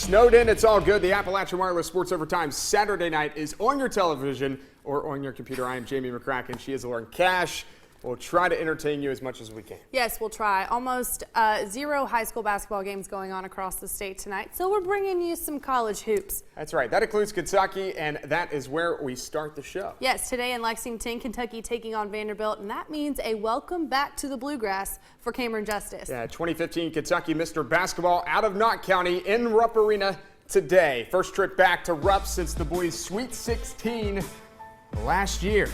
snowed in, it's all good. The Appalachian Wireless Sports Overtime Saturday night is on your television or on your computer. I am Jamie McCracken. She is Lauren Cash. We'll try to entertain you as much as we can. Yes, we'll try. Almost 0 high school basketball games going on across the state tonight, so we're bringing you some college hoops. That's right. That includes Kentucky, and that is where we start the show. Yes, today in Lexington, Kentucky taking on Vanderbilt, and that means a welcome back to the Bluegrass for Cameron Justice. Yeah, 2015 Kentucky Mr. Basketball out of Knott County in Rupp Arena today. First trip back to Rupp since the boys' Sweet 16 last year.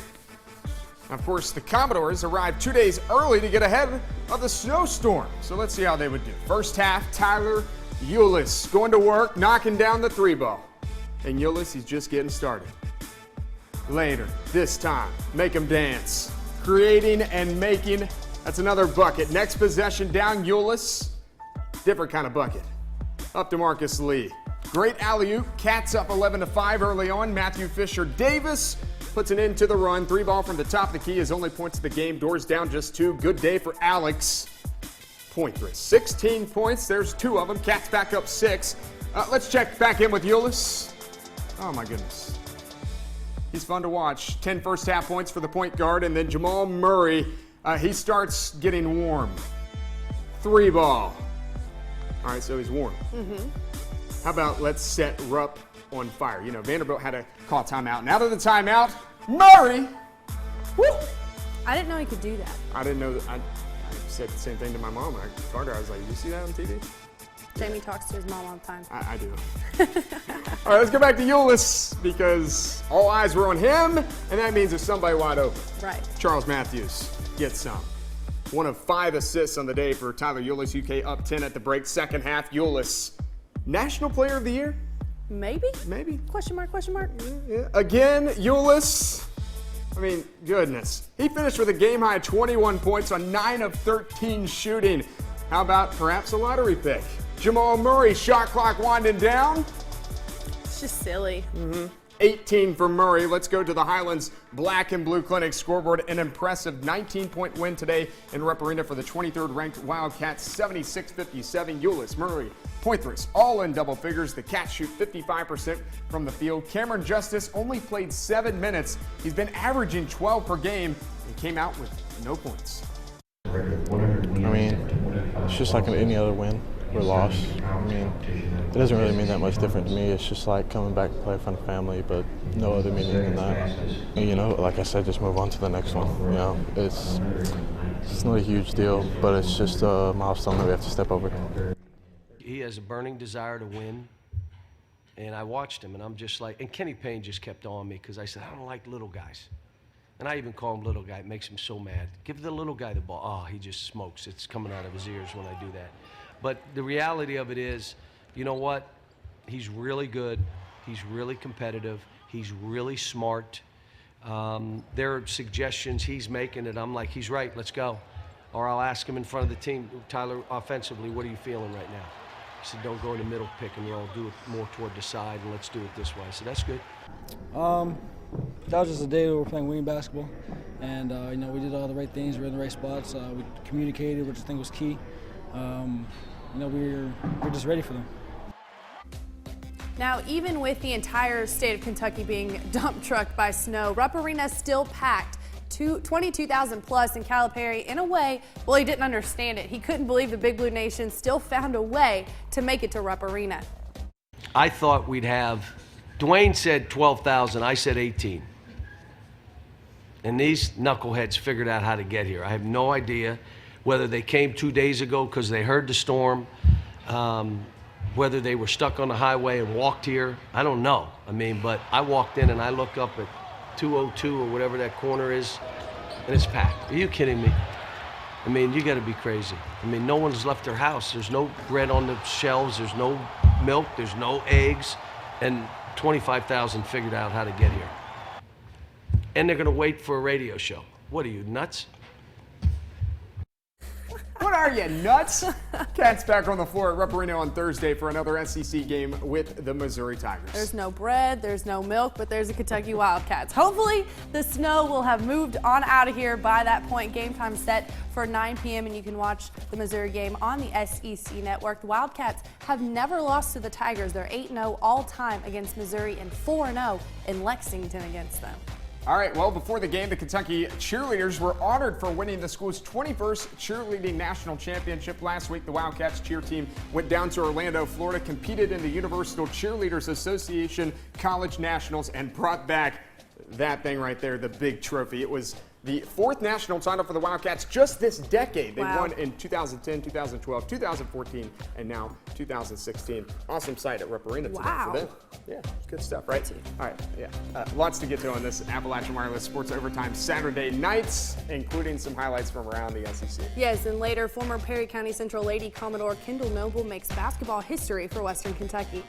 Of course, the Commodores arrived 2 days early to get ahead of the snowstorm. So let's see how they would do. First half, Tyler Eulis going to work, knocking down the three ball. And Eulis, he's just getting started. Later, this time, make him dance. Creating and making, that's another bucket. Next possession down, Eulis, different kind of bucket. Up to Marcus Lee. Great alley-oop, Cats up 11-5 early on. Matthew Fisher-Davis puts an end to the run. Three ball from the top of the key, his only points of the game. Doors down just 2. Good day for Alex Poitras. 16 points. There's 2 of them. Cats back up 6. Let's check back in with Eulis. Oh, my goodness. He's fun to watch. 10 first half points for the point guard. And then Jamal Murray, he starts getting warm. Three ball. All right, so he's warm. How about let's set Rupp on fire? You know, Vanderbilt had to call timeout. And out of the timeout, Murray. Woo! I didn't know he could do that. I didn't know that. I said the same thing to my mom when I called her. I was like, you see that on TV? Jamie talks to his mom all the time. I do. All right, let's go back to Eulis because all eyes were on him, and that means there's somebody wide open. Right. Charles Matthews gets some. 1 of 5 assists on the day for Tyler Eulis. UK up 10 at the break. Second half, Eulis, National Player of the Year? Maybe? Maybe. Question mark, question mark? Yeah. Again, Eulis. I mean, goodness. He finished with a game-high 21 points on 9 of 13 shooting. How about perhaps a lottery pick? Jamal Murray, shot clock winding down. It's just silly. 18 for Murray. Let's go to the Highlands Black and Blue Clinic scoreboard. An impressive 19-point win today in Rupp Arena for the 23rd ranked Wildcats, 76-57. Eulis, Murray, Poitras, all in double figures. The Cats shoot 55% from the field. Cameron Justice only played 7 minutes. He's been averaging 12 per game and came out with no points. I mean, it's just like any other win or loss. I mean, it doesn't really mean that much different to me. It's just like coming back to play in front of family, but no other meaning than that. You know, like I said, just move on to the next one. You know, it's not a huge deal, but it's just a milestone that we have to step over. He has a burning desire to win, and I watched him, and I'm just like, and Kenny Payne just kept on me because I said, I don't like little guys. And I even call him little guy. It makes him so mad. Give the little guy the ball. Oh, he just smokes. It's coming out of his ears when I do that. But the reality of it is, you know what? He's really good. He's really competitive. He's really smart. There are suggestions he's making, and I'm like, he's right. Let's go. Or I'll ask him in front of the team, Tyler, offensively, what are you feeling right now? He said, don't go in the middle pick and roll. Do it more toward the side, and let's do it this way. So that's good. That was just a day we were playing wing basketball, and you know, we did all the right things. We were in the right spots. We communicated, which I think was key. You know, we're just ready for them. Now, even with the entire state of Kentucky being dump trucked by snow, Rupp Arena still packed. 22,000 plus in Calipari. In a way, well, he didn't understand it. He couldn't believe the Big Blue Nation still found a way to make it to Rupp Arena. I thought we'd have, Dwayne said 12,000, I said 18. And these knuckleheads figured out how to get here. I have no idea whether they came 2 days ago because they heard the storm, whether they were stuck on the highway and walked here. I don't know. I mean, but I walked in and I look up at 202 or whatever that corner is, and it's packed. Are you kidding me? I mean, you got to be crazy. I mean, no one's left their house. There's no bread on the shelves. There's no milk. There's no eggs. And 25,000 figured out how to get here. And they're going to wait for a radio show. What are you, nuts? What Are you nuts? Cats back on the floor at Rupp Arena on Thursday for another SEC game with the Missouri Tigers. There's no bread, there's no milk, but there's the Kentucky Wildcats. Hopefully, the snow will have moved on out of here by that point. Game time set for 9 p.m. and you can watch the Missouri game on the SEC Network. The Wildcats have never lost to the Tigers. They're 8-0 all time against Missouri and 4-0 in Lexington against them. All right, well, before the game, the Kentucky cheerleaders were honored for winning the school's 21st cheerleading national championship last week. The Wildcats cheer team went down to Orlando, Florida, competed in the Universal Cheerleaders Association College Nationals, and brought back that thing right there, the big trophy. It was the 4th national title for the Wildcats just this decade. They won in 2010, 2012, 2014, and now 2016. Awesome sight at Rupp Arena today for them. Yeah, good stuff, right? All right, yeah. Lots to get to on this Appalachian Wireless Sports Overtime Saturday nights, including some highlights from around the SEC. Yes, and later, former Perry County Central Lady Commodore Kendall Noble makes basketball history for Western Kentucky.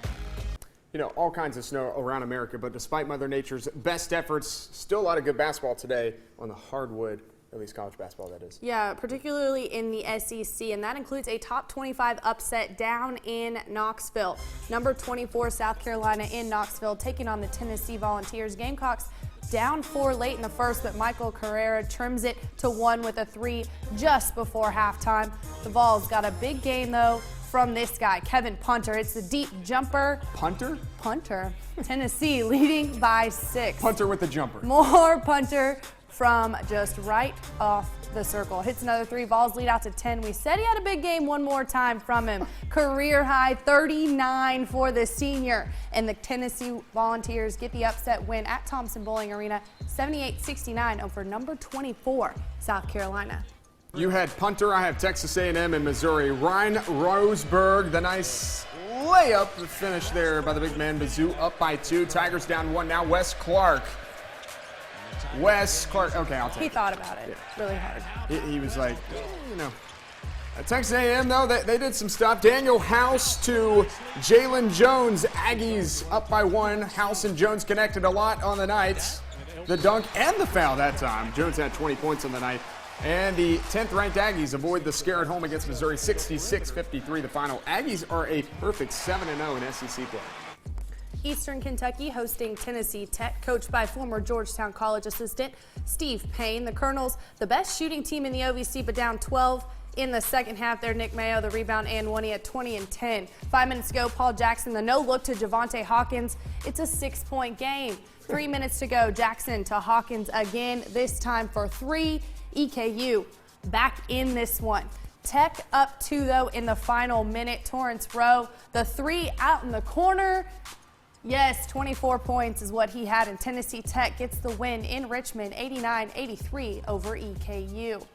You know, all kinds of snow around America, but despite Mother Nature's best efforts, still a lot of good basketball today on the hardwood, at least college basketball, that is. Yeah, particularly in the SEC, and that includes a top 25 upset down in Knoxville. Number 24, South Carolina in Knoxville, taking on the Tennessee Volunteers. Gamecocks down 4 late in the first, but Michael Carrera trims it to 1 with a 3 just before halftime. The Vols got a big game, though, from this guy, Kevin Punter. It's the deep jumper. Punter? Punter. Tennessee leading by 6. Punter with the jumper. More Punter from just right off the circle. Hits another 3. Vols lead out to 10. We said he had a big game one more time from him. Career high 39 for the senior. And the Tennessee Volunteers get the upset win at Thompson Bowling Arena, 78-69 over number 24, South Carolina. You had Punter, I have Texas A&M and Missouri. Ryan Roseberg, the nice layup finish there by the big man. Mizzou up by 2. Tigers down 1 now. Wes Clark, okay, I'll take it. He thought about it really hard. He was like, you know. Texas A&M, though, they did some stuff. Daniel House to Jalen Jones. Aggies up by 1. House and Jones connected a lot on the night. The dunk and the foul that time. Jones had 20 points on the night. And the 10th-ranked Aggies avoid the scare at home against Missouri, 66-53 the final. Aggies are a perfect 7-0 in SEC play. Eastern Kentucky hosting Tennessee Tech, coached by former Georgetown College assistant Steve Payne. The Colonels, the best shooting team in the OVC, but down 12 in the second half there. Nick Mayo, the rebound, and Woney at 20 and 10. 5 minutes ago, Paul Jackson, the no-look to Javante Hawkins. It's a 6-point game. 3 minutes to go, Jackson to Hawkins again, this time for 3. EKU back in this one. Tech up 2, though, in the final minute. Torrance Rowe, the 3 out in the corner. Yes, 24 points is what he had, and Tennessee Tech gets the win in Richmond, 89-83 over EKU.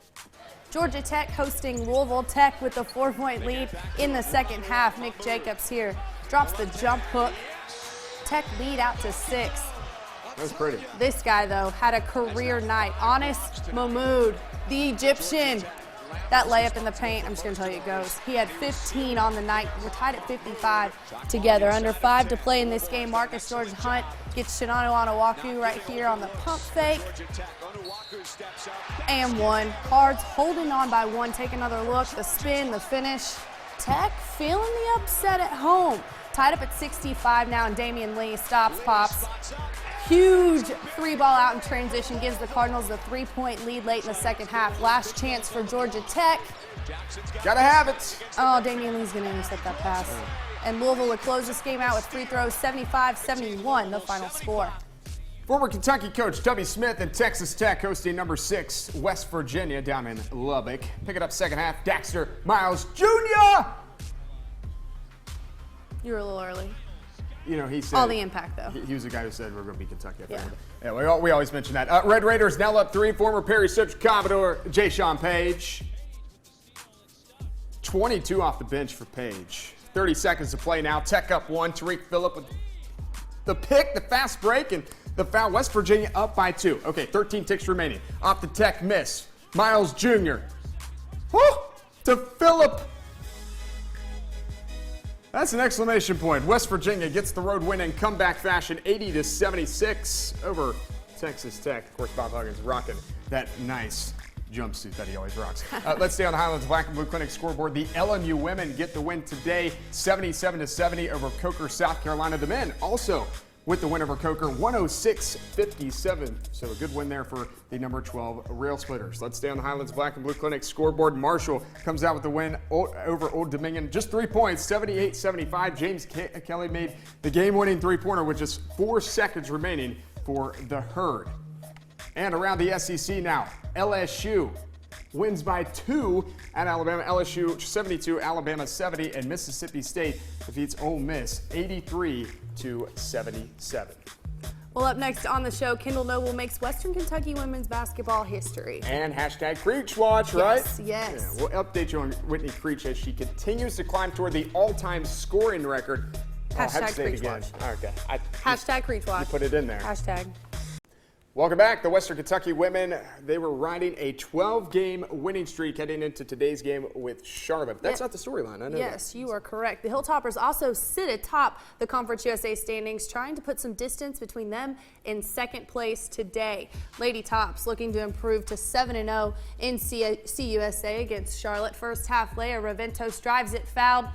Georgia Tech hosting Louisville Tech with a 4-point lead in the second half. Nick Jacobs here drops the jump hook. Tech lead out to 6. That was pretty. This guy, though, had a career night. Anis Mahmoud, the Egyptian. That layup in the paint, I'm just going to tell you it goes. He had 15 on the night. We're tied at 55 together. Under 5 to play in this game. Marcus George Hunt gets Shinano Onuaku right here on the pump fake. And 1. Cards holding on by 1. Take another look. The spin, the finish. Tech feeling the upset at home. Tied up at 65 now, and Damian Lee stops, pops. Huge 3-ball out in transition gives the Cardinals the 3-point lead late in the second half. Last chance for Georgia Tech. Gotta have it. Oh, Damian Lee's going to intercept that pass. And Louisville would close this game out with free throws, 75-71, the final score. Former Kentucky coach Tubby Smith and Texas Tech hosting number 6, West Virginia, down in Lubbock. Pick it up second half. Daxter Miles Jr. You were a little early. You know, he said all the impact, though. He was the guy who said we're going to beat Kentucky. Yeah, we always mention that. Red Raiders now up 3. Former Perry Central Commodore Jay Sean Page. 22 off the bench for Page. 30 seconds to play now. Tech up 1. Tariq Phillip with the pick, the fast break, and the foul. West Virginia up by 2. Okay, 13 ticks remaining. Off the Tech miss. Miles Jr. Woo! To Phillip. That's an exclamation point. West Virginia gets the road win in comeback fashion, 80-76 over Texas Tech. Of course, Bob Huggins rocking that nice jumpsuit that he always rocks. Let's stay on the Highlands Black and Blue Clinic scoreboard. The LMU women get the win today, 77-70 over Coker, South Carolina. The men also with the win over Coker, 106-57. So a good win there for the number 12 Rail Splitters. Let's stay on the Highlands Black and Blue Clinic scoreboard. Marshall comes out with the win over Old Dominion. Just 3 points, 78-75. James Kelly made the game-winning three-pointer with just 4 seconds remaining for the Herd. And around the SEC now, LSU wins by 2 at Alabama. LSU 72, Alabama 70, and Mississippi State defeats Ole Miss 83-77. Well, up next on the show, Kendall Noble makes Western Kentucky women's basketball history. And hashtag Creech Watch, right? Yes. Yeah, we'll update you on Whitney Creech as she continues to climb toward the all-time scoring record. Hashtag Creech Watch. Okay. Hashtag Creech Watch. You put it in there. Hashtag. Welcome back. The Western Kentucky women, they were riding a 12-game winning streak heading into today's game with Charlotte. That's not the storyline, I know that. Yes, you are correct. The Hilltoppers also sit atop the Conference USA standings, trying to put some distance between them in second place today. Lady Tops looking to improve to 7-0 in CUSA against Charlotte. First half, Leia Raventos drives it, fouled.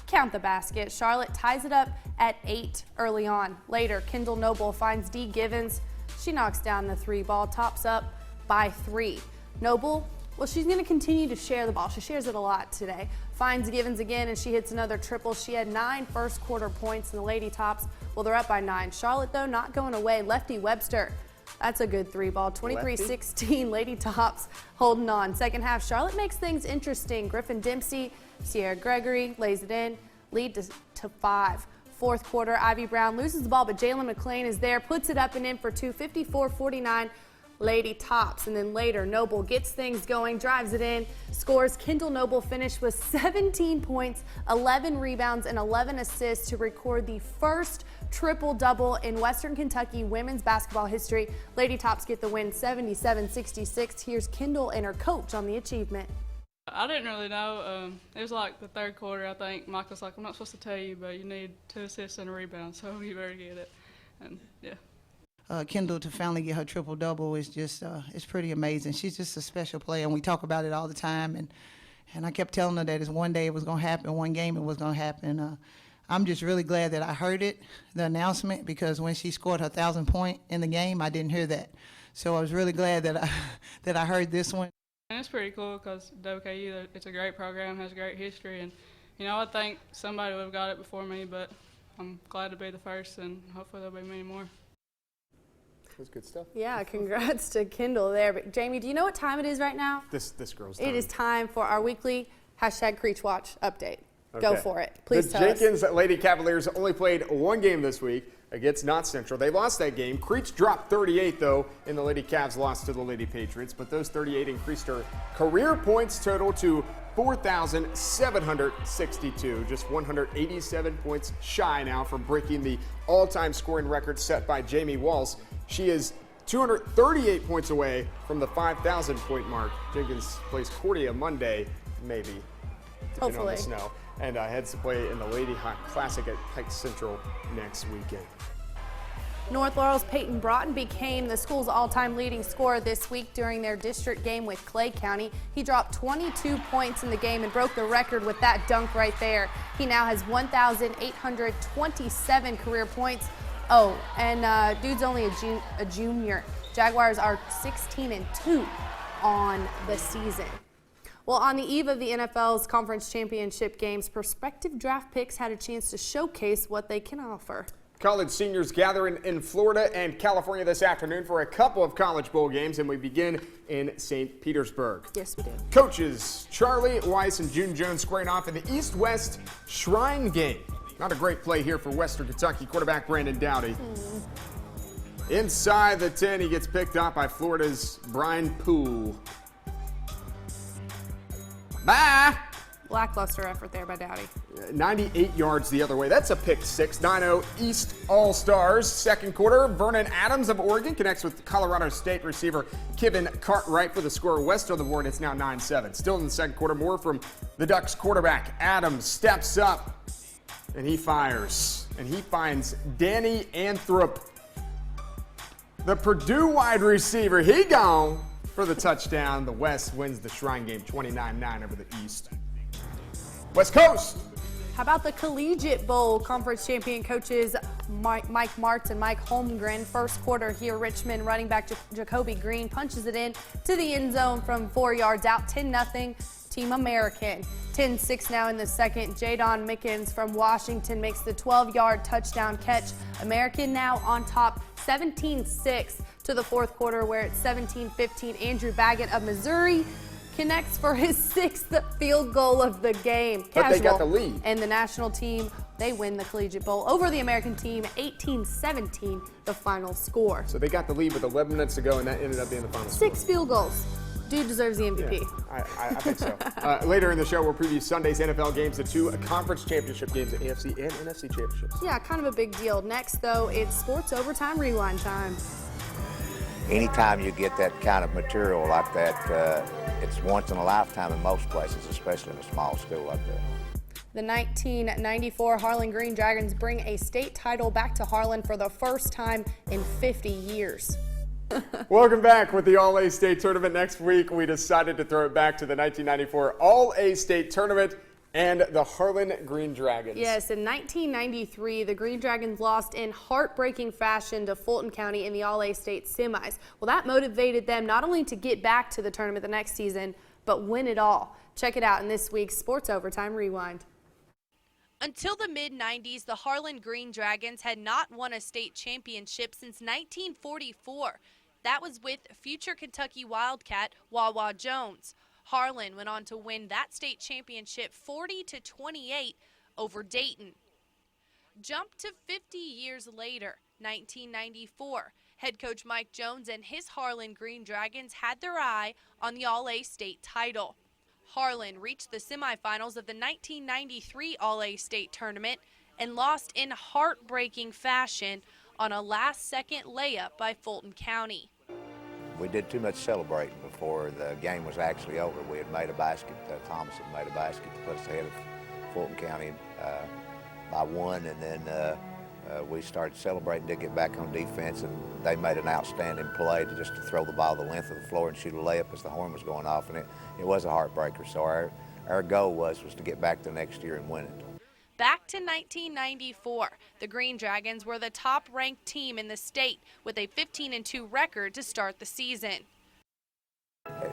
Count the basket. Charlotte ties it up at 8 early on. Later, Kendall Noble finds Dee Givens. She knocks down the 3 ball, tops up by 3. Noble, well, she's going to continue to share the ball. She shares it a lot today. Finds Givens again, and she hits another triple. She had 9 first quarter points in the Lady Tops. Well, they're up by 9. Charlotte, though, not going away. Lefty Webster, that's a good 3 ball. 23-16, Lady Tops holding on. Second half, Charlotte makes things interesting. Griffin Dempsey, Sierra Gregory lays it in, lead to 5. Fourth quarter, Ivy Brown loses the ball, but Jalen McClain is there, puts it up and in for 2, 54-49, Lady Tops. And then later, Noble gets things going, drives it in, scores. Kendall Noble finished with 17 points, 11 rebounds, and 11 assists to record the first triple-double in Western Kentucky women's basketball history. Lady Tops get the win 77-66. Here's Kendall and her coach on the achievement. I didn't really know. It was like the third quarter, I think. Mike was like, I'm not supposed to tell you, but you need 2 assists and a rebound, so you better get it. And, yeah. Kendall to finally get her triple-double is just, it's pretty amazing. She's just a special player, and we talk about it all the time. And I kept telling her that one day it was going to happen, one game it was going to happen. I'm just really glad that I heard it, the announcement, because when she scored her 1,000 point in the game, I didn't hear that. So I was really glad that I heard this one. And it's pretty cool because WKU, it's a great program, has a great history, and I think somebody would have got it before me, but I'm glad to be the first, and hopefully there'll be many more. That's good stuff. Yeah, congrats to Kendall there. But Jamie, do you know what time it is right now? This girl's time. It is time for our weekly hashtag Creech Watch update. Go for it. Please tell us. The Jenkins Lady Cavaliers only played 1 game this week against Knott Central. They lost that game. Creech dropped 38, though, in the Lady Cavs lost to the Lady Patriots. But those 38 increased her career points total to 4,762. Just 187 points shy now from breaking the all-time scoring record set by Jamie Walls. She is 238 points away from the 5,000 point mark. Jenkins plays Cordia Monday, maybe, depending on the snow. And heads to play in the Lady Hawk Classic at Pike Central next weekend. North Laurel's Peyton Broughton became the school's all-time leading scorer this week during their district game with Clay County. He dropped 22 points in the game and broke the record with that dunk right there. He now has 1,827 career points. Oh, and dude's only a junior. Jaguars are 16-2 on the season. Well, on the eve of the NFL's conference championship games, prospective draft picks had a chance to showcase what they can offer. College seniors gathering in Florida and California this afternoon for a couple of college bowl games, and we begin in St. Petersburg. Yes, we do. Coaches Charlie Weiss and June Jones squaring off in the East-West Shrine game. Not a great play here for Western Kentucky quarterback Brandon Dowdy. Inside the 10, he gets picked up by Florida's Brian Poole. Bye. Lackluster effort there by Dowdy. 98 yards the other way. That's a pick 6. 9-0 East All-Stars. Second quarter, Vernon Adams of Oregon connects with Colorado State receiver Kevin Cartwright for the score. West on the board, it's now 9-7. Still in the second quarter, more from the Ducks quarterback. Adams steps up, and he fires. And he finds Danny Anthrop, the Purdue wide receiver. He gone for the touchdown. The West wins the Shrine game 29-9 over the East. West Coast. How about the Collegiate Bowl? Conference champion coaches Mike Martz and Mike Holmgren. First quarter here, Richmond running back Jacoby Green punches it in to the end zone from 4 yards out, 10-0, Team American. 10-6 now in the second. Jadon Mickens from Washington makes the 12-yard touchdown catch. American now on top, 17-6 to the fourth quarter, where it's 17-15. Andrew Baggett of Missouri connects for his 6th field goal of the game. But they got the lead. And the national team, they win the Collegiate Bowl over the American team, 18-17, the final score. So they got the lead with 11 minutes to go, and that ended up being the final score. 6 field goals. Dude deserves the MVP. Yeah, I think so. Later in the show, we'll preview Sunday's NFL games, the 2 conference championship games, the AFC and NFC championships. Yeah, kind of a big deal. Next, though, it's Sports Overtime Rewind time. Anytime you get that kind of material like that, it's once in a lifetime in most places, especially in a small school like that. The 1994 Harlan Green Dragons bring a state title back to Harlan for the first time in 50 years. Welcome back with the All-A State Tournament. Next week, we decided to throw it back to the 1994 All-A State Tournament and the Harlan Green Dragons. Yes, in 1993, the Green Dragons lost in heartbreaking fashion to Fulton County in the All-A State semis. Well, that motivated them not only to get back to the tournament the next season, but win it all. Check it out in this week's Sports Overtime Rewind. Until the mid-90s, the Harlan Green Dragons had not won a state championship since 1944. That was with future Kentucky Wildcat Wawa Jones. Harlan went on to win that state championship 40-28 over Dayton. Jump to 50 years later, 1994. Head coach Mike Jones and his Harlan Green Dragons had their eye on the All-A State title. Harlan reached the semifinals of the 1993 All-A State tournament and lost in heartbreaking fashion on a last-second layup by Fulton County. We did too much celebrating before the game was actually over. We had made a basket, Thomas had made a basket to put us ahead of Fulton County by 1, and then we started celebrating to get back on defense, and they made an outstanding play to just to throw the ball the length of the floor and shoot a layup as the horn was going off, and it was a heartbreaker. So our goal was to get back the next year and win it. Back to 1994, the Green Dragons were the top-ranked team in the state with a 15-2 record to start the season.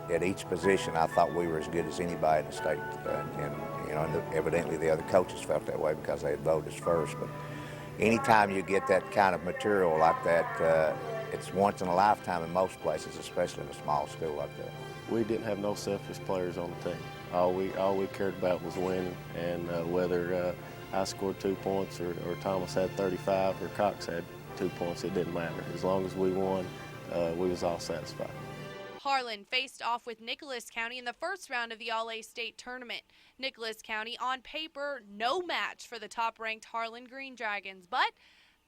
At each position, I thought we were as good as anybody in the state, and evidently the other coaches felt that way because they had voted us first. But anytime you get that kind of material like that, it's once in a lifetime in most places, especially in a small school like that. We didn't have no selfish players on the team. All we cared about was winning, and whether I scored 2 points or Thomas had 35 or Cox had 2 points, it didn't matter. As long as we won, we was all satisfied. Harlan faced off with Nicholas County in the first round of the All-A State tournament. Nicholas County, on paper, no match for the top-ranked Harlan Green Dragons, but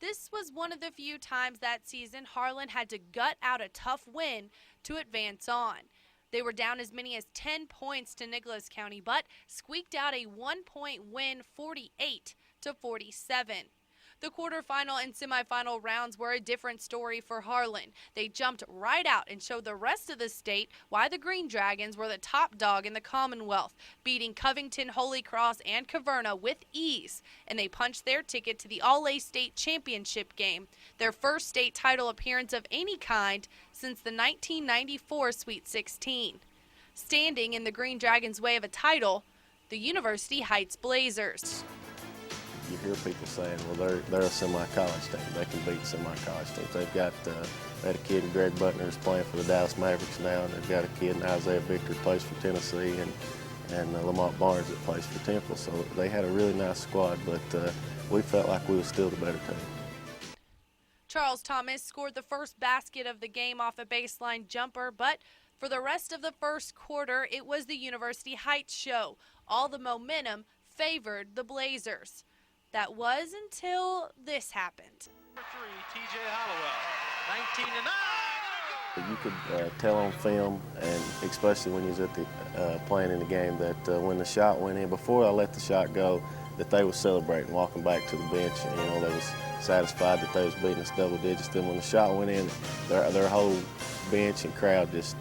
this was one of the few times that season Harlan had to gut out a tough win to advance on. They were down as many as 10 points to Nicholas County, but squeaked out a 1-point win, 48-47. The quarterfinal and semifinal rounds were a different story for Harlan. They jumped right out and showed the rest of the state why the Green Dragons were the top dog in the Commonwealth, beating Covington, Holy Cross, and Caverna with ease, and they punched their ticket to the All-A State Championship game, their first state title appearance of any kind since the 1994 Sweet 16. Standing in the Green Dragons' way of a title, the University Heights Blazers. You hear people saying, well, they're a semi-college team. They can beat semi-college teams. They've got they had a kid, Greg Butner, who's playing for the Dallas Mavericks now, and they've got a kid, Isaiah Victor, who plays for Tennessee, and Lamont Barnes that plays for Temple. So they had a really nice squad, but we felt like we were still the better team. Charles Thomas scored the first basket of the game off a baseline jumper, but for the rest of the first quarter, it was the University Heights show. All the momentum favored the Blazers. That was until this happened. TJ Hollowell, 19-9. You could tell on film, and especially when you was at the playing in the game, that when the shot went in, before I let the shot go, that they was celebrating, walking back to the bench, and they was satisfied that they was beating us double digits. Then when the shot went in, their whole bench and crowd just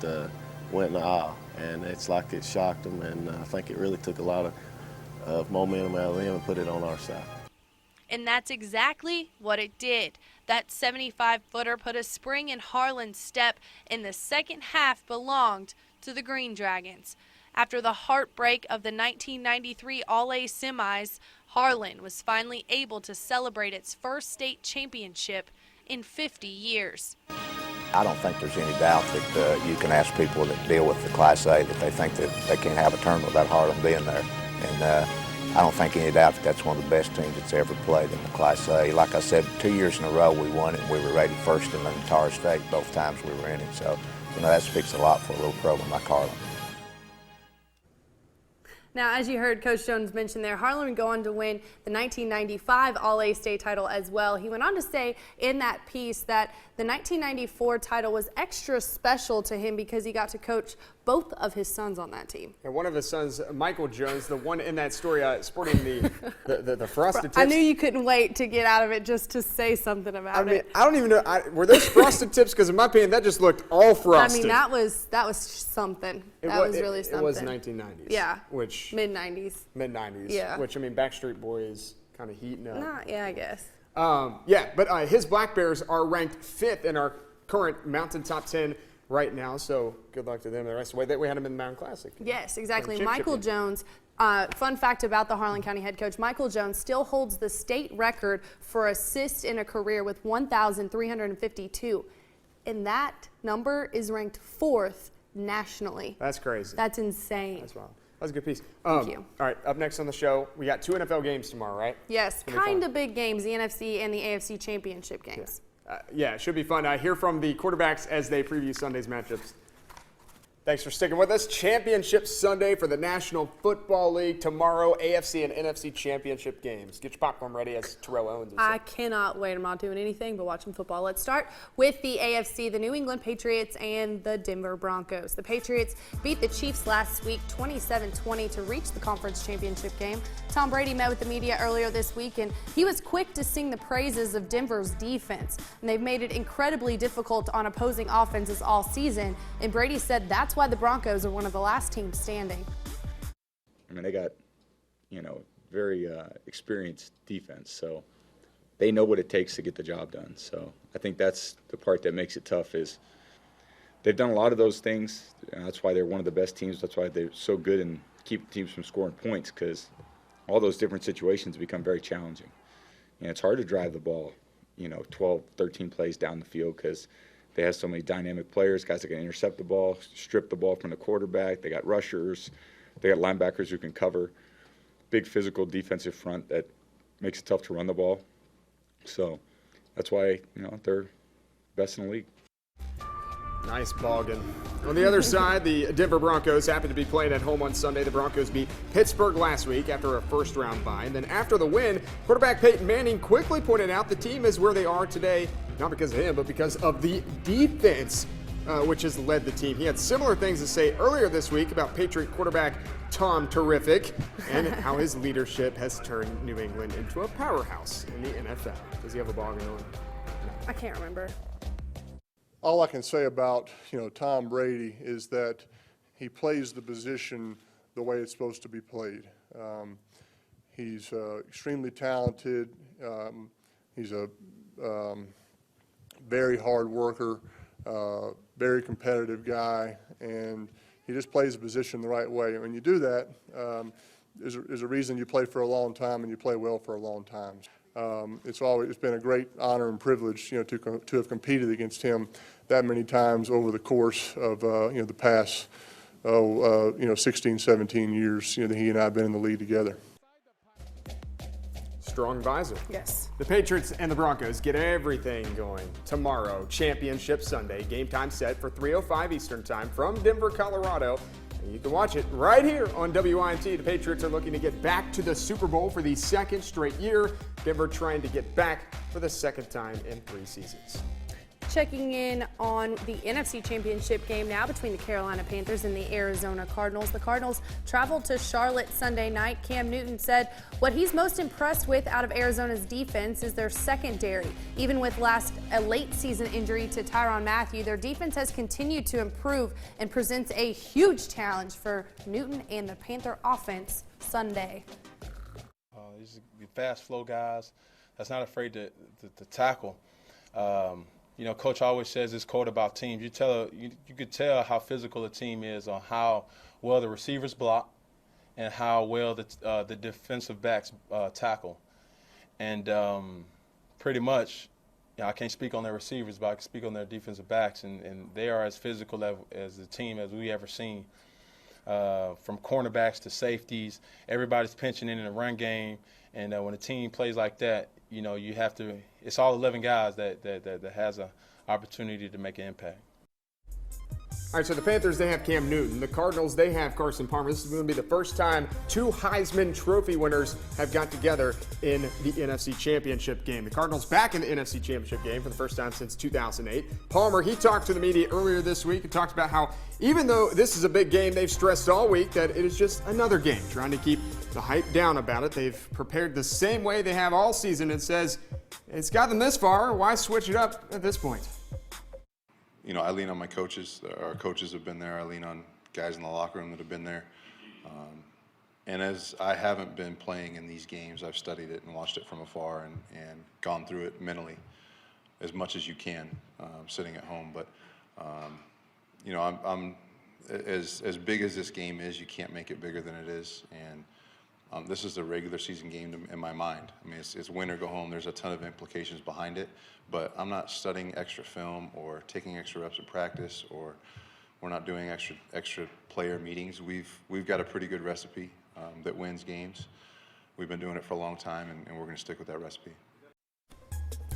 went in the aisle, and it's like it shocked them, and I think it really took a lot of momentum out of them and put it on our side. And that's exactly what it did. That 75-footer put a spring in Harlan's step in the second half belonged to the Green Dragons. After the heartbreak of the 1993 All-A semis, Harlan was finally able to celebrate its first state championship in 50 years. I don't think there's any doubt that you can ask people that deal with the Class A that they think that they can't have a tournament without Harlan being there. And I don't think any doubt that that's one of the best teams that's ever played in the Class A. Like I said, 2 years in a row we won it, and we were rated first in the entire state both times we were in it. So, that speaks a lot for a little program like Harlan. Now, as you heard Coach Jones mention there, Harlan would go on to win the 1995 All-A state title as well. He went on to say in that piece that the 1994 title was extra special to him because he got to coach both of his sons on that team. And one of his sons, Michael Jones, the one in that story sporting the frosted tips. I knew you couldn't wait to get out of it just to say something about it. I don't even know. Were those frosted tips? Because in my opinion, that just looked all frosted. I mean, that was something. That was really something. It was 1990s. Yeah. Which mid-90s. Mid-90s. Yeah. Which, I mean, Backstreet Boys kind of heating up. Yeah, I guess. But his Black Bears are ranked 5th in our current Mountain Top 10 right now, so good luck to them the rest of the way. We had him in the Mountain Classic. Yes, exactly. Michael Jones, fun fact about the Harlan County head coach, Michael Jones still holds the state record for assists in a career with 1,352. And that number is ranked 4th nationally. That's crazy. That's insane. That's wild. That was a good piece. Thank you. All right, up next on the show, we got 2 NFL games tomorrow, right? Yes, kind of big games, the NFC and the AFC championship games. Yeah, it should be fun. I hear from the quarterbacks as they preview Sunday's matchups. Thanks for sticking with us. Championship Sunday for the National Football League. Tomorrow, AFC and NFC championship games. Get your popcorn ready, as Terrell Owens would say. I cannot wait. I'm not doing anything but watching football. Let's start with the AFC, the New England Patriots and the Denver Broncos. The Patriots beat the Chiefs last week 27-20 to reach the conference championship game. Tom Brady met with the media earlier this week, and he was quick to sing the praises of Denver's defense. And they've made it incredibly difficult on opposing offenses all season. And Brady said that's why the Broncos are one of the last teams standing. I mean, they got, very experienced defense, so they know what it takes to get the job done. So I think that's the part that makes it tough is they've done a lot of those things. That's why they're one of the best teams. That's why they're so good and keep teams from scoring points, because all those different situations become very challenging. And it's hard to drive the ball, 12, 13 plays down the field because they have so many dynamic players, guys that can intercept the ball, strip the ball from the quarterback. They got rushers. They got linebackers who can cover. Big physical defensive front that makes it tough to run the ball. So that's why, they're best in the league. Nice ball game. On the other side, the Denver Broncos happen to be playing at home on Sunday. The Broncos beat Pittsburgh last week after a first-round bye. And then after the win, quarterback Peyton Manning quickly pointed out the team is where they are today, not because of him, but because of the defense, which has led the team. He had similar things to say earlier this week about Patriot quarterback Tom Terrific and how his leadership has turned New England into a powerhouse in the NFL. Does he have a ball going? No. I can't remember. All I can say about, Tom Brady is that he plays the position the way it's supposed to be played. He's extremely talented. He's a very hard worker, very competitive guy, and he just plays the position the right way. And when you do that, there's a reason you play for a long time and you play well for a long time. It's been a great honor and privilege, to have competed against him that many times over the course of, the past, 16, 17 years, that he and I have been in the league together. Strong visor. Yes. The Patriots and the Broncos get everything going tomorrow. Championship Sunday. Game time set for 3:05 Eastern Time from Denver, Colorado. And you can watch it right here on WYMT. The Patriots are looking to get back to the Super Bowl for the second straight year. Denver trying to get back for the second time in 3 seasons. Checking in on the NFC Championship game now between the Carolina Panthers and the Arizona Cardinals. The Cardinals traveled to Charlotte Sunday night. Cam Newton said what he's most impressed with out of Arizona's defense is their secondary. Even with a late season injury to Tyrann Mathieu, their defense has continued to improve and presents a huge challenge for Newton and the Panther offense Sunday. These are fast flow guys that's not afraid to tackle. You know, Coach always says this quote about teams. You could tell how physical a team is on how well the receivers block and how well the defensive backs tackle. And pretty much, you know, I can't speak on their receivers, but I can speak on their defensive backs, and they are as physical as a team as we ever seen. From cornerbacks to safeties, everybody's pinching in the run game, and when a team plays like that, you know, you have to. It's all 11 guys that has an opportunity to make an impact. All right, so the Panthers, they have Cam Newton. The Cardinals, they have Carson Palmer. This is going to be the first time two Heisman Trophy winners have got together in the NFC Championship game. The Cardinals back in the NFC Championship game for the first time since 2008. Palmer, he talked to the media earlier this week and talked about how even though this is a big game, they've stressed all week that it is just another game, trying to keep the hype down about it. They've prepared the same way they have all season and says it's got them this far. Why switch it up at this point? You know, I lean on my coaches. Our coaches have been there. I lean on guys in the locker room that have been there. And as I haven't been playing in these games, I've studied it and watched it from afar and gone through it mentally as much as you can sitting at home. But, you know, I'm as big as this game is, you can't make it bigger than it is. And this is a regular season game in my mind. I mean, it's win or go home. There's a ton of implications behind it, but I'm not studying extra film or taking extra reps at practice, or we're not doing extra player meetings. We've got a pretty good recipe that wins games. We've been doing it for a long time, and we're going to stick with that recipe.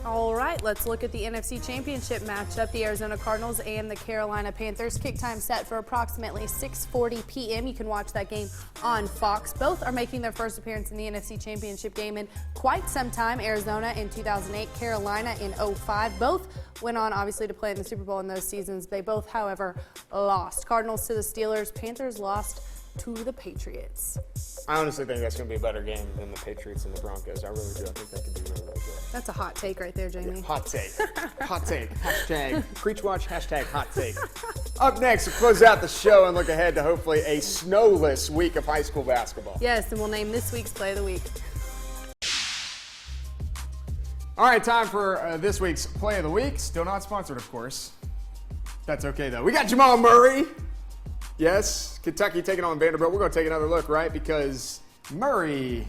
All right, let's look at the NFC Championship matchup, the Arizona Cardinals and the Carolina Panthers. Kick time set for approximately 6:40 p.m. You can watch that game on Fox. Both are making their first appearance in the NFC Championship game in quite some time. Arizona in 2008, Carolina in 2005. Both went on, obviously, to play in the Super Bowl in those seasons. They both, however, lost. Cardinals to the Steelers, Panthers lost to the Patriots. I honestly think that's going to be a better game than the Patriots and the Broncos. I really do. I think that could be really, really good. That's a hot take right there, Jamie. Yeah, hot take. Hot take. Hashtag Preach Watch. Hashtag hot take. Up next, we'll close out the show and look ahead to hopefully a snowless week of high school basketball. Yes, and we'll name this week's Play of the Week. All right, time for this week's Play of the Week. Still not sponsored, of course. That's okay, though. We got Jamal Murray. Yes, Kentucky taking on Vanderbilt. We're going to take another look, right? Because Murray,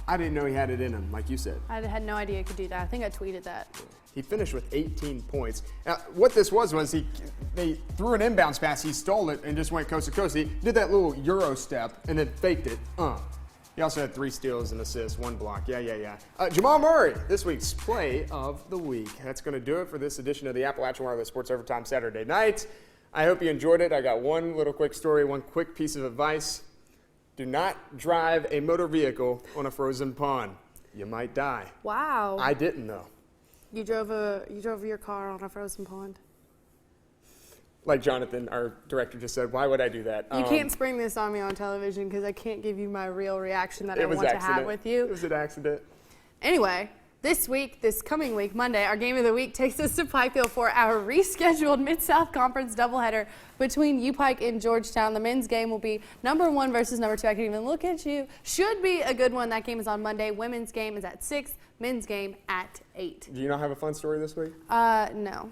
I didn't know he had it in him, like you said. I had no idea he could do that. I think I tweeted that. He finished with 18 points. Now, what this was they threw an inbounds pass. He stole it and just went coast to coast. He did that little Euro step and then faked it. He also had 3 steals and assists, 1 block. Yeah. Jamal Murray, this week's Play of the Week. That's going to do it for this edition of the Appalachian Wireless Sports Overtime Saturday night. I hope you enjoyed it. I got one little quick story, one quick piece of advice. Do not drive a motor vehicle on a frozen pond. You might die. Wow. I didn't though. You drove your car on a frozen pond? Like Jonathan, our director, just said, why would I do that? You can't spring this on me on television because I can't give you my real reaction that I want to have with you. It was an accident. Anyway. This coming week, Monday, our game of the week takes us to Pikeville for our rescheduled Mid-South Conference doubleheader between UPike and Georgetown. The men's game will be number 1 versus number 2. I can even look at you. Should be a good one. That game is on Monday. Women's game is at 6. Men's game at 8. Do you not have a fun story this week? No.